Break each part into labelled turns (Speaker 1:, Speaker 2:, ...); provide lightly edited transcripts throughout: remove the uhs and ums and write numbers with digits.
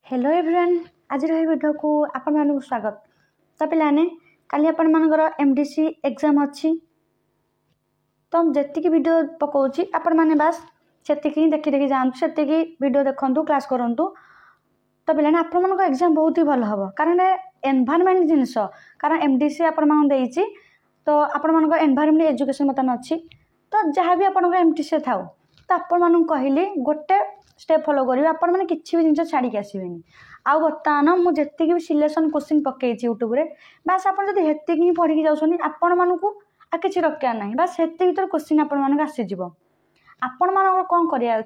Speaker 1: Hello everyone आज video को आपण मानक स्वागत। तो पिलाने काली आपण मानकर एमडीसी एग्जाम अच्छी तो जी वीडियो पकाउची आपण माने बस सेतिकी देखि देखि जानतु सेतिकी वीडियो देखंतु क्लास करंतु। तो पिलाने आपण मानक एग्जाम बहुत ही भल हबो कारण एनवायरनमेंट जिनस कारण एमडीसी आपण मान देइची तो आपण मानक एनवायरनमेंट एजुकेशन मतन अच्छी तो जहाँ भी आपण एमडीसी थाउ तो आपण मानक कहली गोटे स्टेप फॉलो करेंगे आपण मैंने किसी भी जिन छाड़ी आसबेनि आउ बर्तमान मुझे भी सिलेक्शन क्वेश्चन पकई यूट्यूब रे बास आप हेतिक पढ़ी जाऊँ आपण मानक आ कि रखा ना बास से भर क्वेश्चन आपण मानक आसीज आपण मान कौन कराया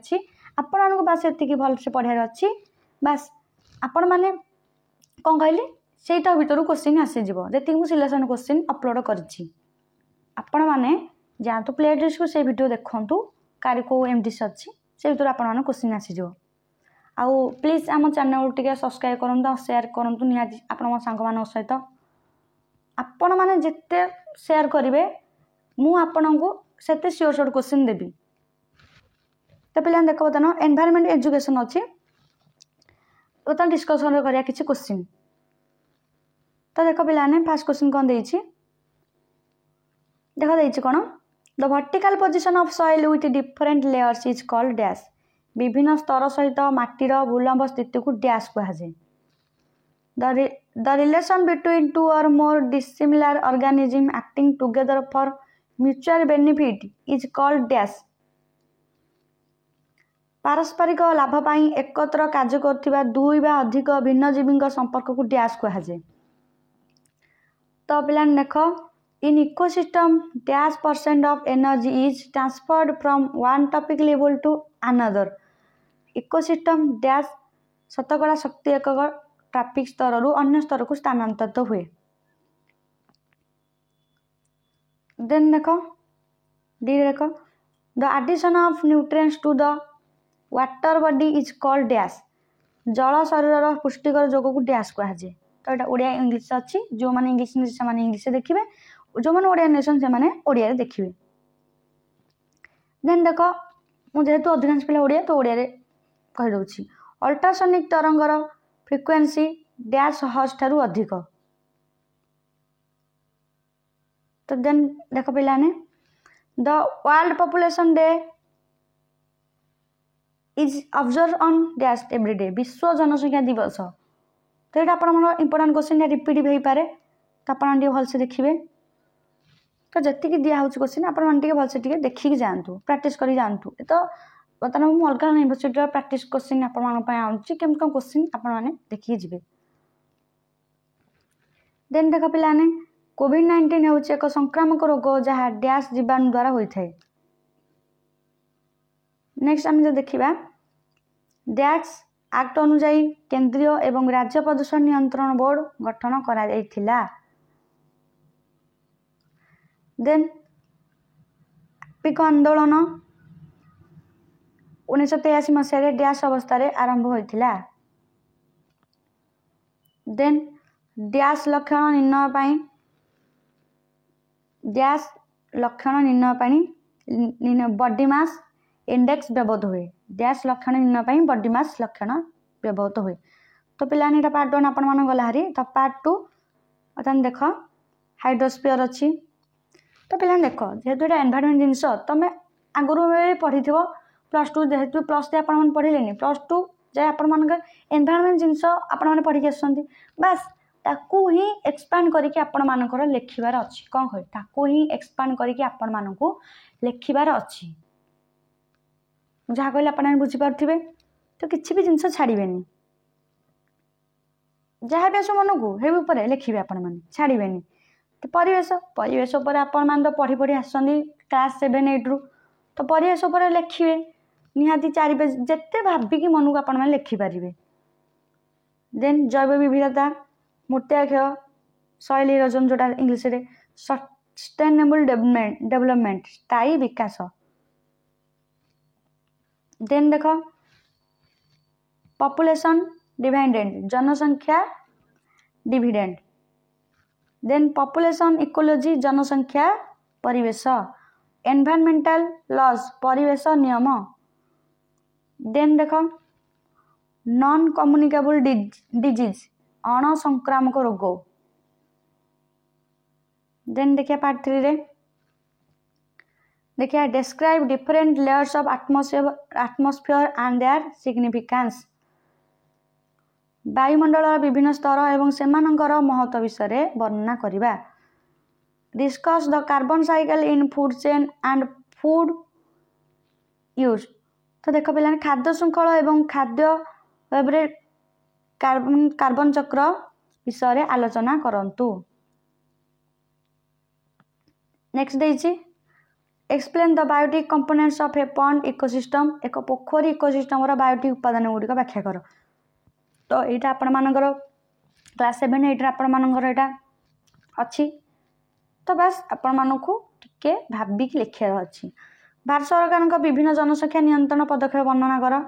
Speaker 1: आपण मानक बास ये भल से पढ़ार अच्छी बास आपण मैंने कौन कहली से भर क्वेश्चन आसीज जी मुझे सिलेक्शन क्वेश्चन अपलोड करपण मैंने जातु प्ले लिस्ट को से वीडियो देखूँ कार को एमडीसी अच्छी से भर आपण क्वेश्चन आसीज आउ प्लीज आम चैनल टे सब्सक्राइब करूँ शेयर करूँ निहाती आपण सांग सहित आपण मैंने जिते शेयर करेंगे मुझे से सियोर सियोर क्वेश्चन देवी। तो पे देख बता एनवायरनमेंट एजुकेशन अच्छी बता डिस्कसन करिया किसी क्वेश्चन। तो देख पे फास्ट क्वेश्चन कौन देख कौन the vertical position of soil with different layers is called dash विभिन्न स्तर सहित माटीर भूलंब स्थिति को डैश कहुए। The relation between two or more dissimilar organism acting together for mutual benefit is called dash पारस्परिक लाभ पाई एकत्र कार्य करथिबा दुई बा अधिक भिन्नजीवी संपर्क को डैश कहुए। तो पिला देख in ecosystem dash % of energy is transferred from one topic level to another ecosystem dash शतकड़ा शक्ति एकक ट्रैफिक स्तर रु अन्य स्तर को स्थानांतरित हुए। देन देख डी देख the addition of nutrients to the water body is called dash जल शरीर पुष्टिकर जोग को डैश कहुए। तो यहाँ ओडिया इंग्लिश अच्छी जो मैंने इंग्लिश से इंग्लिश देखिए जो मैंने ओडिया नेसन से मैंने ओडिया देखिए। देन देख मुझे अधिकांश पिला ओडिया तो ओडिया कहीदे अल्ट्रासोनिक तरंगर फ्रिक्वेंसी डैश हर्ट्ज ठारू अधिक। तो देन देख पिलाने the world population day is observe on dash every day विश्व जनसंख्या दिवस। तो ये आप इंपोर्टाट क्वेश्चन रिपीट भी हो पाए तो आप भलसे देखिए। तो जी दिखाई क्वेश्चन आप भलसे देखिए जातु प्राक्ट कर जातु। तो बर्तमान मुझे अलग यूनिवर्सिटी प्राक्ट क्वेश्चन आपंची केम कौन क्वेश्चन आपने देखिए जी। देन देख पिलाने कोविड-19 हूँ एक संक्रामक रोग जहाँ डैश जीवाणु द्वारा होता है। नेक्स्ट आम जो देखा डैश एक्ट अनुजाई केंद्रीय एवं राज्य प्रदूषण नियंत्रण बोर्ड गठन करा। देन पिक आंदोलन 1983 मसीह डैश अवस्था आरंभ होता। देन डैश लक्षण निर्णय डैश लक्षण निर्णय बॉडी मास इंडेक्स व्यवहृत हुए डैश लक्षण निर्णय बॉडी मास लक्षण व्यवहृत हुए। तो पिलाने पार्ट 1 आपण मान गला हरी। तो पार्ट 2 बर्तमान देख हाइड्रोस्फीयर अच्छी। तो पिला देख जेहेतु ये एनवायरनमेंट जिनस तुम आगुरी पढ़ी +2 जेहेतु +3 आप पढ़े +2 जाए आपण एनवायरनमेंट जिनस आपने पढ़ी आसुँच बास ताकू ही एक्सपांड करके आपण मानकर लिखिबार अच्छी कौन कह ताकू ही एक्सपांड करके आपण मानकू लिखिबार अच्छी जहाँ कहले आपने बुझीपारे। तो किसी भी जिनस छाड़बेनि जहाँ भी आसो मन को हे लिखिए आपण मैंने छाड़बेनि। तो परिवेश उपर आपण मान तो पढ़ी पढ़ी आसुँच क्लास 7-8 रु तो परिवेश उपर लिखिए निहाती 4 पेज जिते भाविकी मन को आपण मैंने लिखिपारे। देन जैव विविधता मूर्त्याक्षय सॉइल इरोजन जोटा इंग्लिश रे सस्टेनेबल डेवलपमेंट स्थायी विकास। देन देख पॉपुलेशन डिविडेंड जनसंख्या डिविडेंड। देन पॉपुलेशन इकोलॉजी जनसंख्या परिवेश एनवायरमेंटल लॉज परिवेश नियम। देन देख नॉन कम्युनिकेबल डिजीज अणसंक्रामक रोग। देन देखिए पार्ट 3 रे देखिए describe different layers of atmosphere and their significance. वायुमंडल विभिन्न स्तर एवं सेमानंकर महत्व विषय वर्णना करिबा। Discuss the carbon cycle in food chain and food use. तो देख पे खाद्य श्रृंखल एवं खाद्य कार्बन चक्र विषय आलोचना करंतु। नेक्स्ट देछि explain the biotic components of a pond ecosystem. एक पोखरी इकोसिस्टम रो बायोटिक उपादान गुडी को व्याख्या कर। तो एटा आपण मानकर क्लास 7 8 आपण मानकर एटा अछि। तो बस आपण मानकू टिके भाबी कि लिखिया अछि। भारत सरकार विभिन्न जनसंख्या नियंत्रण पदक्षेप वर्णना कर।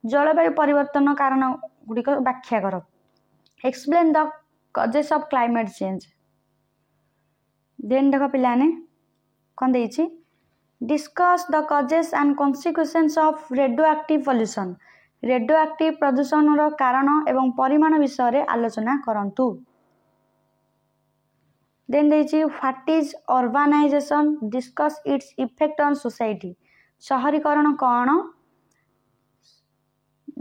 Speaker 1: जलवायु परिवर्तन कारण गुडी को व्याख्या कर। Explain the causes of climate change. Then देख पिलाने कौन देछि discuss the causes and consequences of radioactive pollution. Radioactive प्रदूषण रो कारण एवं परिमाण विषय आलोचना करंतु। देन देछि what is urbanisation. Discuss its effect on society. शहरीकरण कौन।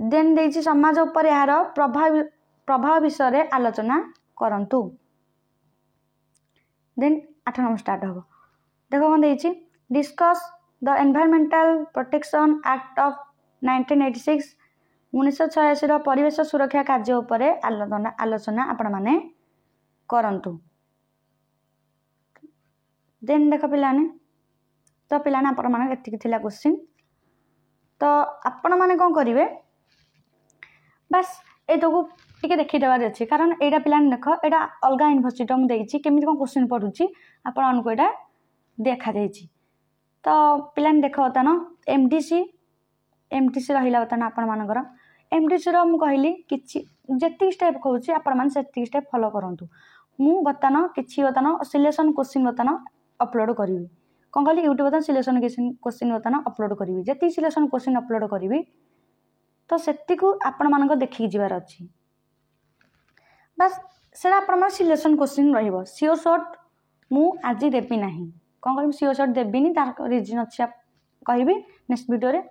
Speaker 1: देन देछि समाज उपर यार प्रभाव विषय आलोचना करंतु। देन 8 नंबर स्टार्ट हो। देखो कौन देछि discuss the environmental protection act of 1986। 1986 रो परिवेश सुरक्षा कार्य उपरे आलोचना आपण माने करंतु। देन देख पिलाने तो पिलाने आपण माने एतिक थिला क्वेश्चन। तो आपण माने कोन करिवे बस ए तो टिके देखि देबार अछि कारण एडा पिलाने देख एडा अलगा यूनिवर्सिटी हम देछि केमिति कोन क्वेश्चन पढुछि आपण अनको एडा देखा जाइछि। तो पिलाने देख होता न एमडीसी रहिला होता न आपण मानकर एमडीसी रो हम कहली किछि जेति स्टेप कहउछि आपण मान सेति स्टेप फॉलो करंतु। मु बतान किछि बतान सिलेक्शन क्वेश्चन बतान अपलोड करिवि कोन कहली यूट्यूब बतान सिलेक्शन क्वेश्चन बतान अपलोड करिवि। जेति सिलेक्शन क्वेश्चन अपलोड करिवि तो सेति को आपण मानक देखि जिवार अछि। बस सेरा आपण मान सिलेक्शन क्वेश्चन रहिबो। सियोर शॉर्ट मु आजि देबी नाही कोन कहली सियोर शॉर्ट देबिनी तार रीजन अछि कहबी नेक्स्ट वीडियो रे।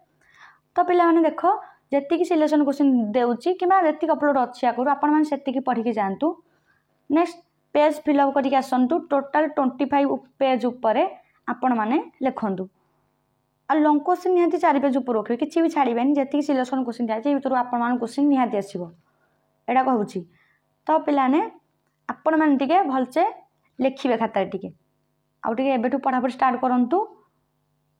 Speaker 1: तो पिला माने देखो जेति सिलेक्शन क्वेश्चन देउची किबा जेति अपलोड अछि आकरू आपण मान सेति की पढी के जानतु। नेक्स्ट पेज फिल अप करी के आसंतु। टोटल 25 पेज ऊपर आपण माने लिखंतु। आ लॉन्ग क्वेश्चन निहाती 4 पेज ऊपर रखिबे किछि भी छाड़ीबेनी जेति सिलेक्शन क्वेश्चन जाय भीतर आपण मान क्वेश्चन निहाती आसीबो एडा कहउची। तो पिलाने आपण मान टिके भलसे लिखिबे खाता टिके आ टिके एबेठु पढापढी स्टार्ट करंतु।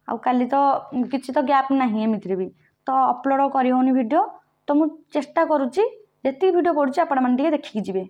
Speaker 1: आ काली तो किछि तो गैप नाही एमित्रे भी तो अपलोड करी होनी वीडियो। तो मु चेष्टा करूची जेति वीडियो पडुची आपण मान टिके देखि जिवे।